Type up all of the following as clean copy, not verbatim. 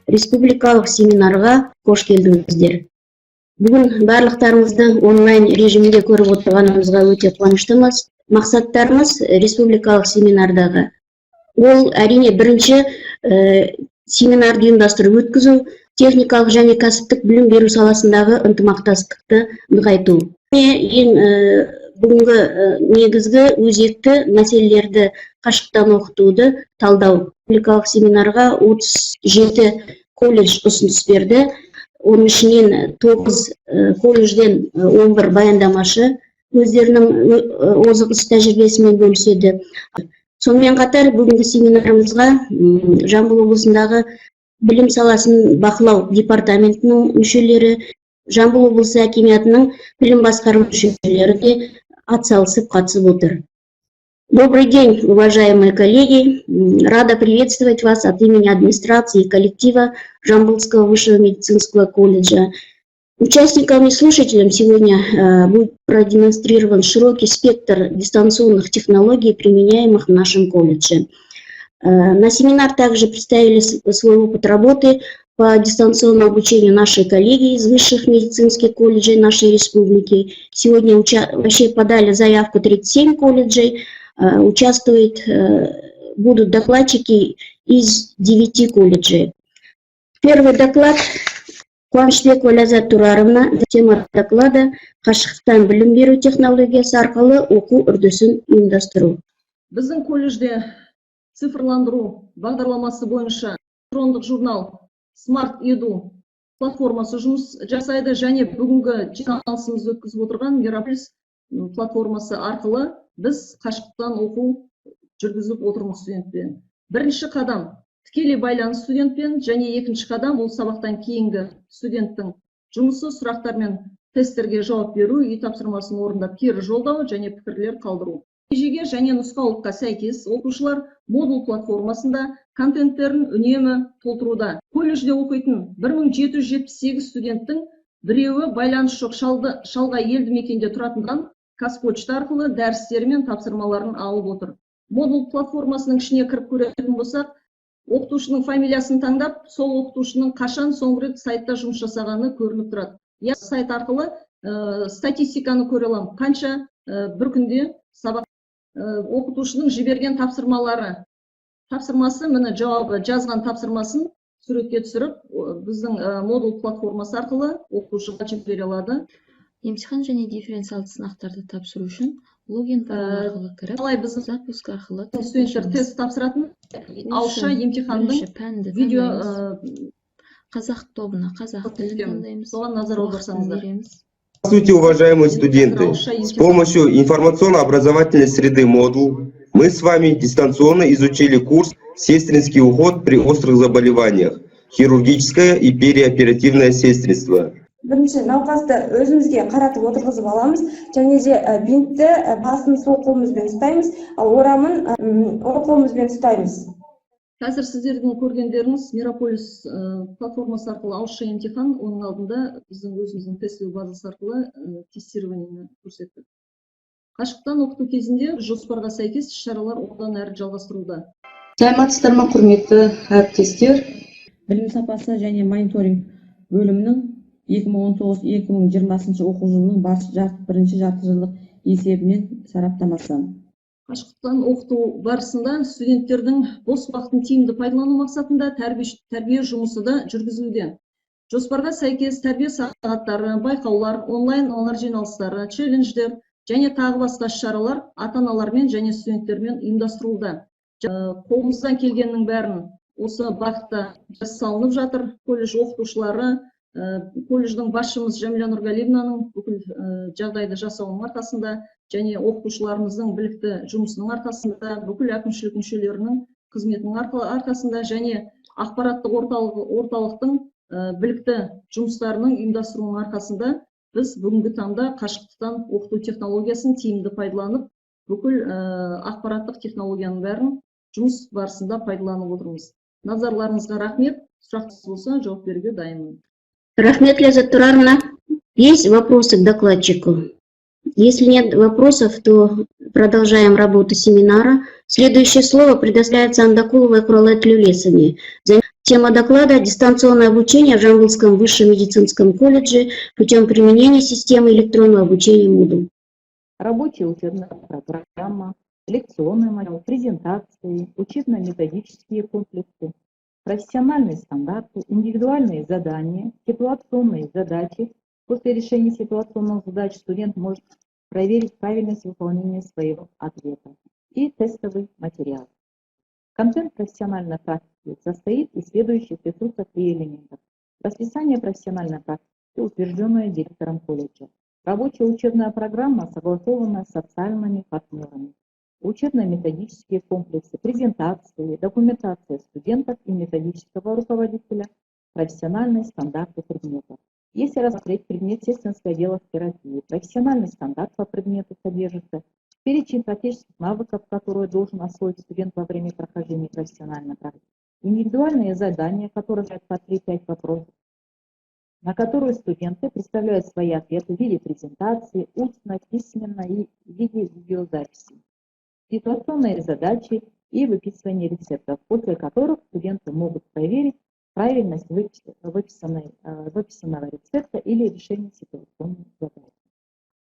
республикалық семинарға қош келдіңіздер. Бүгін барлықтарыңызды онлайн режимінде көріп отырғанымызға өте қуаныштымыз. Мақсаттарымыз республикалық семинардағы. Ол әрине бірінші семинарды ұйымдастырып өткізу, техникалық және кәсіптік білім беру саласындағы ынтымақтастықты нығайту. Ең бүгінгі негізгі өзекті мәселелерді қашықтан оқытуды талдау. Республикалық семинарға 37 колледж ұсыныс берді. Оның ішінен 9 колледжден 11 баяндамашы өздерінің озық іс тәжірибесімен бөліседі. Сонымен қатар бүгінгі семинарымызға Жамбыл облысындағы білім саласын бақылау департаментінің мүшелері, Жамбыл облысы әкимиятының білім басқару мүшелері де атсалысып қатысып отыр. Добрый день, уважаемые коллеги. Рада приветствовать вас от имени администрации и коллектива Жамбылского высшего медицинского колледжа. Участникам и слушателям сегодня будет продемонстрирован широкий спектр дистанционных технологий, применяемых в нашем колледже. На семинар также представили свой опыт работы по дистанционному обучению наши коллеги из высших медицинских колледжей нашей республики. Сегодня вообще подали заявку 37 колледжей. Будут докладчики из 9 колледжей. Первый доклад Қуанышбекова Ләззат Тураровна. Тема доклада қашықтан білім беру технологиясы арқылы оқу үрдісін ұйымдастыру. Біздің колледжде цифрландыру бағдарламасы бойынша электрондық журнал Smart Edu платформасы жұмыс жасайды, және бүгінгі жиналысымызды өткізіп отырған Мегаполис платформасы арқылы біз қашықтан оқу жүргізіп отырмыз студентпен. Бірінші қадам тікелей байланыс студентпен, және екінші қадам ол сабақтан кейінгі студенттің жұмысы, сұрақтар мен тесттерге жауап беру, үй тапсырмасын орындап кері жолдау және пікірлер қалдыру. Ережеге және нұсқаулыққа сәйкес оқушылар модул платформасында контенттерін үнемі толтыруда. Колледжде оқитын 1778 студенттің біреуі байланыс жоқ шалғай елді мекенде тұратындан Қазпочта арқылы дәрістері мен тапсырмаларын алып отыр. Модул платформасының ішіне кіріп көретін болсақ, оқытушының фамилиясын таңдап, сол оқытушының қашан соңғы рет сайтта жұмыс жасағаны көрініп тұрады. Сайт арқылы статистиканы көре аламын. Қанша бір күнде сабақ оқытушының жіберген тапсырмасы, міне жауабы жазған тапсырмасын суретке түсіріп, біздің модул платформасы арқылы оқытушыға жібере алады. Емтихан және дифференциалды сынақтарды тапсыру үшін логин арқылы кіріп, запуск арқылы студенттер тест тапсыратын ауызша емтиханның видео қазақ тобына қазақ тілін таңдаймыз. Соған назар аударсаңыздар. Здравствуйте, уважаемые студенты! С помощью информационно-образовательной среды модул мы с вами дистанционно изучили курс «Сестринский уход при острых заболеваниях. Хирургическое и переоперативное сестринство». Бірінші науқасты өзімізге қаратып отырғызып аламыз, және де бинтті басын сол қолымызбен ұстаймыз, ал орамын оң қолымызбен ұстаймыз. Қазір сіздердің көргендеріңіз Мегаполис платформасы арқылы ауызша емтихан, оның алдында біздің өзіміздің тестілеу базасы арқылы тестированиені көрсеттік. Қашықтан оқыту кезінде жоспарға сәйкес шаралар одан әрі жалғастыруда. Саламатсыздар ма, құрметті әріптестер? Білім сапасы және мониторинг бөлімінің 2019-2020 оқу жылының бірінші жарты жылдық есебінен сараптамасы. Қашықтан оқыту барысында студенттердің бос уақытын тиімді пайдалану мақсатында тәрбие жұмысы да жүргізілуде. Жоспарға сәйкес тәрбие сағаттары, байқаулар, онлайн жиналыстары, челлендждер және тағы басқа шаралар ата-аналармен және студенттермен ұйымдастырылуда. Қолымыздан келгеннің бәрін осы бағытта жасалынып жатыр. Колледж оқытушылары, колледждің басшымыз Жәмила Нұрғалиевнаның бүкіл жағдайды жасауының арқасында және оқытушыларымыздың білікті жұмысының арқасында, бүкіл әкімшілік мүшелерінің қызметінің арқасында және ақпараттық орталықтың білікті жұмыстарының ұйымдастыруының арқасында біз бүгінгі таңда қашықтықтан оқыту технологиясын тиімді пайдаланып, бүкіл ақпараттық технологияның бәрін жұмыс барысында пайдаланып отырмыз. Назарларыңызға рахмет. Сұрақтарыңыз болса, жауап беруге дайынмын. Рахмет, Ләззат Тураровна. Есть вопросы к докладчику? Если нет вопросов, то продолжаем работу семинара. Следующее слово предоставляется Андакуловой Куралет Люлесовне, Тема доклада «Дистанционное обучение в Жамбылском высшем медицинском колледже путем применения системы электронного обучения Moodle». Рабочая учебная программа, лекционный материал, презентации, учебно-методические комплексы, профессиональные стандарты, индивидуальные задания, ситуационные задачи. После решения ситуационных задач студент может проверить правильность выполнения своего ответа. И тестовый материал. Контент профессиональной практики состоит из следующих ресурсов и элементов. Расписание профессиональной практики, утвержденное директором колледжа. Рабочая учебная программа, согласованная с социальными партнерами. Учебно-методические комплексы, презентации, документация студентов и методического руководителя, профессиональные стандарты предметов. Если рассмотреть предмет сестринское дело в терапии, профессиональный стандарт по предмету содержится перечень практических навыков, которые должен освоить студент во время прохождения профессиональной практики, индивидуальные задания, которые стоят по 3-5 вопросов, на которые студенты представляют свои ответы в виде презентации, устно, письменно и в виде видеозаписи, ситуационные задачи и выписывание рецептов, после которых студенты могут проверить правильность выписанного рецепта или решения ситуационных задач.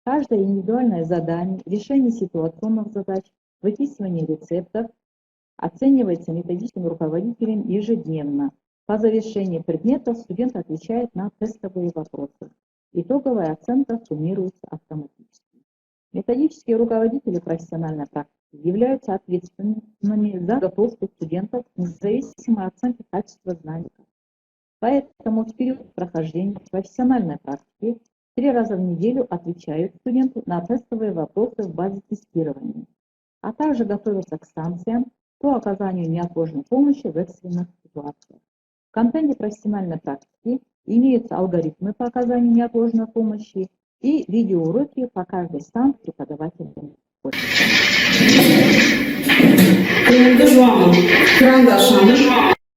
Каждое индивидуальное задание, решение ситуационных задач, выписывание рецептов оценивается методическим руководителем ежедневно. По завершении предмета студент отвечает на тестовые вопросы. Итоговая оценка суммируется автоматически. Методические руководители профессиональной практики являются ответственными за подготовку студентов независимо от оценки качества знаний. Поэтому в период прохождения профессиональной практики 3 раза в неделю отвечают студенты на тестовые вопросы в базе тестирования, а также готовятся к станциям по оказанию неотложной помощи в экстренных ситуациях. В контенте профессиональной практики имеются алгоритмы по оказанию неотложной помощи и видеоуроки по каждой станции преподавателям.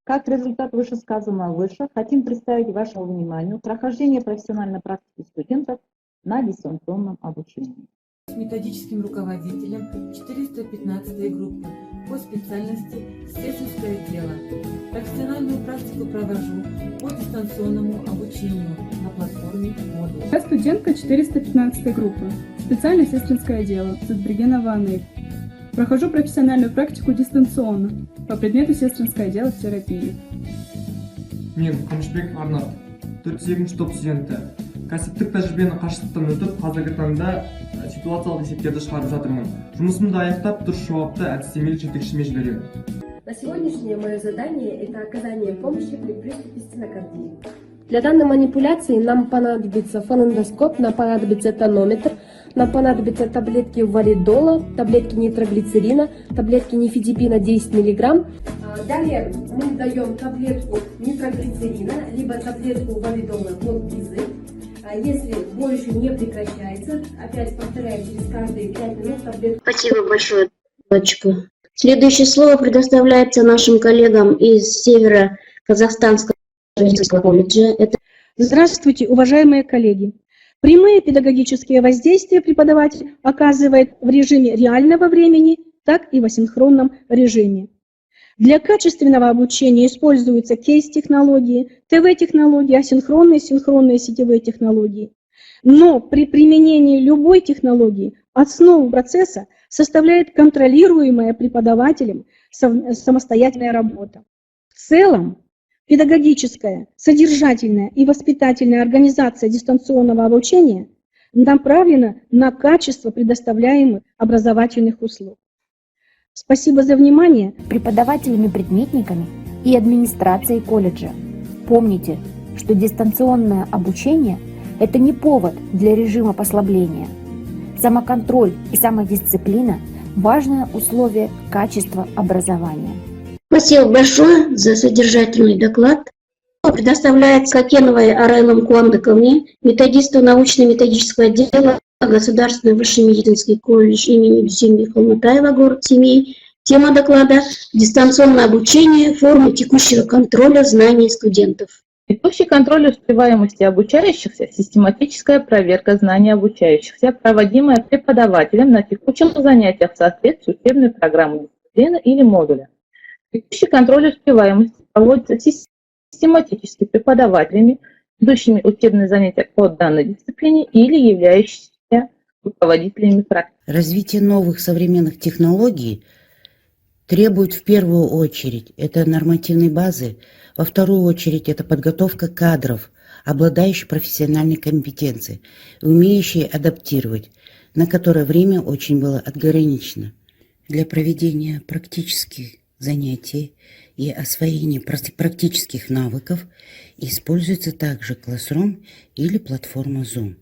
Как результат вышесказанного выше, хотим представить вашему вниманию прохождение профессиональной практики студентов на дистанционном обучении. С методическим руководителем 415 группы по специальности «Сестринское дело». Профессиональную практику провожу по дистанционному обучению на платформе Moodle. Я студентка 415 группы. Специальность «Сестринское дело» Цитбригенова Анель. Прохожу профессиональную практику дистанционно по предмету «Сестринское дело в терапии». Мен Қамшыбек Арнат, 4-8 топ студенті. Кәсіптік тәжірибені қашықтықтан өтіп, қазіргі таңда ситуациялық есептерді шығарып жатырмын. Жұмысымды аяқтап, дұрыс жауапты әдістемелік жетекшіме жіберемін. На сегодняшнее мое задание – это оказание помощи при приступе стенокардии. Для данной манипуляции нам понадобится фонендоскоп, нам понадобится тонометр, нам понадобятся таблетки валидола, таблетки нитроглицерина, таблетки нифедипина 10 мг. Далее мы даем таблетку нитроглицерина, либо таблетку валидола под язык. Если больше не прекращается, опять повторяю, через каждые 5 минут таблетку. Спасибо большое, дочка. Следующее слово предоставляется нашим коллегам из Северо-Казахстанского медицинского колледжа. Здравствуйте, уважаемые коллеги. Прямые педагогические воздействия преподаватель оказывает в режиме реального времени, так и в асинхронном режиме. Для качественного обучения используются кейс-технологии, ТВ-технологии, асинхронные, синхронные сетевые технологии. Но при применении любой технологии основу процесса составляет контролируемая преподавателем самостоятельная работа. В целом, педагогическая, содержательная и воспитательная организация дистанционного обучения направлена на качество предоставляемых образовательных услуг. Спасибо за внимание. Преподавателями-предметниками и администрацией колледжа. Помните, что дистанционное обучение – это не повод для режима послабления. Самоконтроль и самодисциплина – важное условие качества образования. Спасибо большое за содержательный доклад. Предоставляется Кокеновой Арайлом Куандыковне, методисту научно-методического отдела Государственный высший медицинский колледж имени Дүйсенбек Кулматаева, город Семей. Тема доклада – дистанционное обучение, формы текущего контроля знаний студентов. Текущий контроль успеваемости обучающихся, систематическая проверка знаний обучающихся, проводимая преподавателем на текущих занятиях в соответствии с учебной программой дисциплины или модуля. Текущий контроль успеваемости проводится систематически систематически преподавателями, ведущими учебные занятия по данной дисциплине или являющимися руководителями практики. Развитие новых современных технологий требует в первую очередь это нормативной базы, во вторую очередь это подготовка кадров, обладающих профессиональной компетенцией, умеющие адаптировать, на которое время очень было ограничено. Для проведения практических занятий и освоения практических навыков используется также Classroom или платформа Zoom.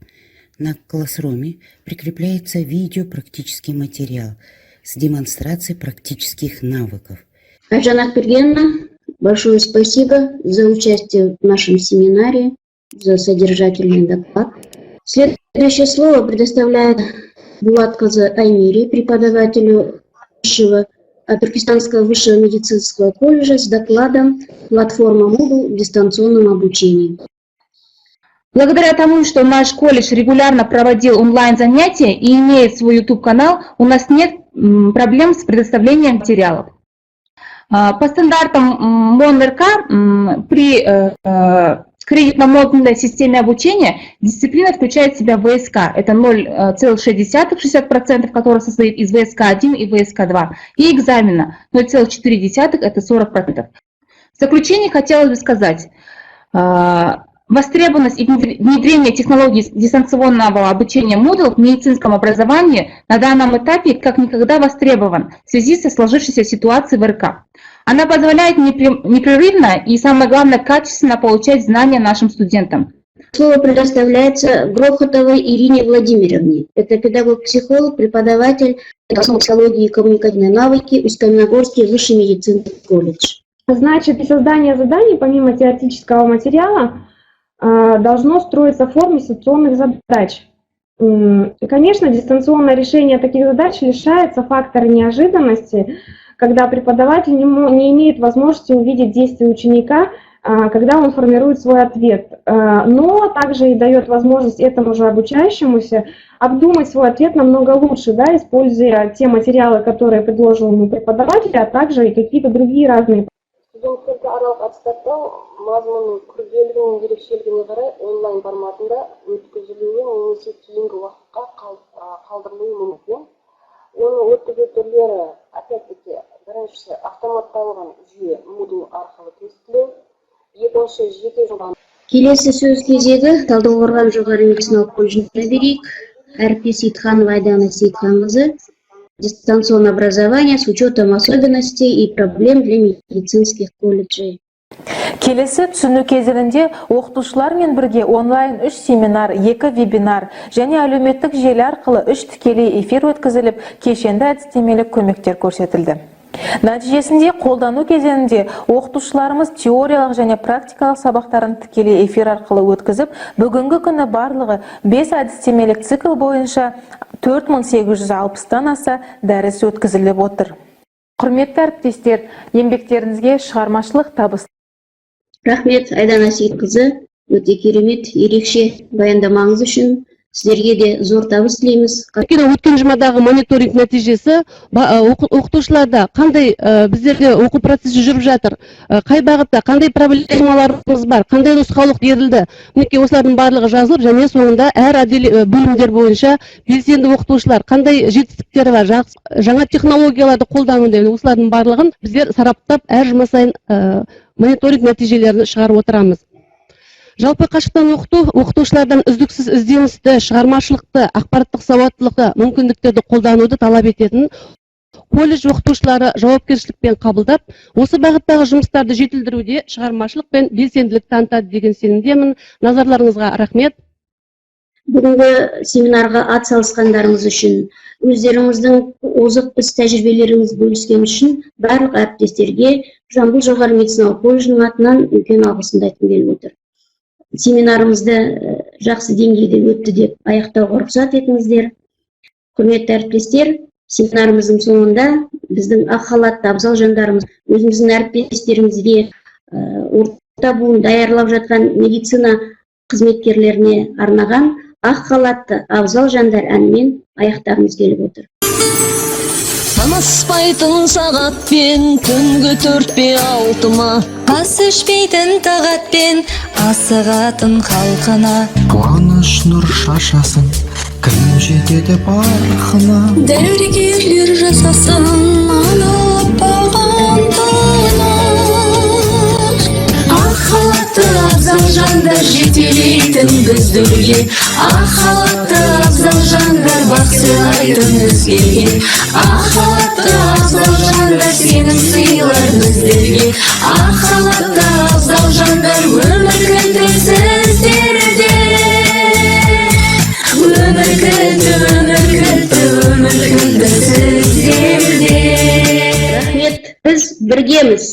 На Classroom прикрепляется видео-практический материал с демонстрацией практических навыков. Айжан Акбергеновна, большое спасибо за участие в нашем семинаре, за содержательный доклад. Следующее слово предоставляет Булаткызы Аймире, преподавателю Туркестанского высшего медицинского колледжа с докладом «Платформа Moodle в дистанционном обучении». Благодаря тому, что наш колледж регулярно проводил онлайн-занятия и имеет свой YouTube-канал, у нас нет проблем с предоставлением материалов. По стандартам МОН-РК при кредитно-модульной системе обучения дисциплина включает в себя ВСК. Это 0,6%, который состоит из ВСК-1 и ВСК-2. И экзамена 0,4%, это 40%. В заключение хотелось бы сказать, востребованность и внедрение технологий дистанционного обучения Moodle в медицинском образовании на данном этапе как никогда востребован в связи со сложившейся ситуацией в РК. Она позволяет непрерывно и, самое главное, качественно получать знания нашим студентам. Слово предоставляется Грохотовой Ирине Владимировне. Это педагог-психолог, преподаватель основ психологии и коммуникативной навыки Усть-Каменогорский высший медицинский колледж. Значит, при создании заданий, помимо теоретического материала, должно строиться в форме ситуационных задач. Конечно, дистанционное решение таких задач лишается фактора неожиданности, когда преподаватель не имеет возможности увидеть действия ученика, когда он формирует свой ответ, но также и дает возможность этому же обучающемуся обдумать свой ответ намного лучше, да, используя те материалы, которые предложил ему преподаватель, а также и какие-то другие разные. Студенттерге аралык аттестаттау мазмунун күрделүүлүгүнүн ерекшелигине карай онлайн форматында өткөзүлүүгө немесе кийинки убакытка калтырылуу мүмкүн. Оны өткөзүү түрлөрү опять-таки биринчиси автоматталган жүйө Moodle аркылуу тестилөө, экинчи жеке жолдон. Келесі сөз кезегі Талдықорған жоғары медициналық колледжіне берейік. Әріптес Сейітханова Айдана Сейітханқызы. Дистанционное образование с учетом особенностей и проблем для медицинских колледжей. Келесі түсіну кезеңінде оқытушылармен бірге онлайн 3 семинар, 2 вебинар және әлеуметтік желі арқылы 3 тікелей эфир өткізіліп, кешенді әдістемелік көмектер көрсетілді. Нәтижесінде қолдану кезеңінде оқытушыларымыз теориялық және практикалық сабақтарын тікелей эфир арқылы өткізіп, бүгінгі күні барлығы 5 әдістемелік цикл бойынша 4860-тан аса дәріс өткізіліп отыр. Құрметті әріптестер, еңбектеріңізге шығармашылық табыс. Рахмет, Айдана Сейітқызы, өте керемет, ерекше баяндамаңыз үшін сіздерге де зор табыс тілейміз. Өткен жұмадағы мониторинг нәтижесі оқытушыларда қандай біздерде оқу процесі жүріп жатыр, қай бағытта, қандай проблемаларымыз бар, қандай нұсқаулық берілді. Мінекей осылардың барлығы жазылып, және соңында әр бөлімдер бойынша белсенді оқытушылар қандай жетістіктері бар, жаңа технологияларды қолдануда, осылардың барлығын біздер сараптап әр жұма сайын мониторинг нәтижелерін шығарып отырамыз. Жалпы қашықтан оқыту оқытушылардан үздіксіз ізденісті, шығармашылықты, ақпараттық сауаттылықты, мүмкіндіктерді қолдануды талап ететін колледж оқытушылары жауапкершілікпен қабылдап, осы бағыттағы жұмыстарды жетілдіруде шығармашылық пен белсенділік танытады деген сенімдемін. Назарларыңызға рахмет. Бүгінгі семинарға атсалысқандарыңыз үшін, өздеріңіздің озық іс тәжірибелеріңізді бөліскен үшін барлық әріптестерге Жамбыл жоғары медициналық колледжінің атынан үлкен алғысымды айтқым келіп отыр. Семинарымызды жақсы деңгейде өтті деп аяқтауға рұқсат етіңіздер. Құрметті әріптестер, семинарымыздың соңында біздің ақ халатты абзал жандарымыз өзіміздің әріптестерімізге орта буын даярлап жатқан медицина қызметкерлеріне арнаған ақ халатты абзал жандар әнімен аяқтағымыз келіп отыр. Таныспайтын сағатпен түнгі 4-6-ма, ас ішпейтін тағатпен асығатын халқына. Қуаныш нұр шашасын, кім жетеді барқына. Дәрігерлер жасасын анық бағандана. Ақ халатты абзал жандар жетелейтін біздерге, ақ халатты абзал жандар бақ сыйлайтын өзгеге, ақ халатты абзал жандар сенім сыйлар біздерге, ақ халатты абзал жандар өмір кілті сіздерде, өмір кілті сіздерде. Рахмет, біз біргеміз.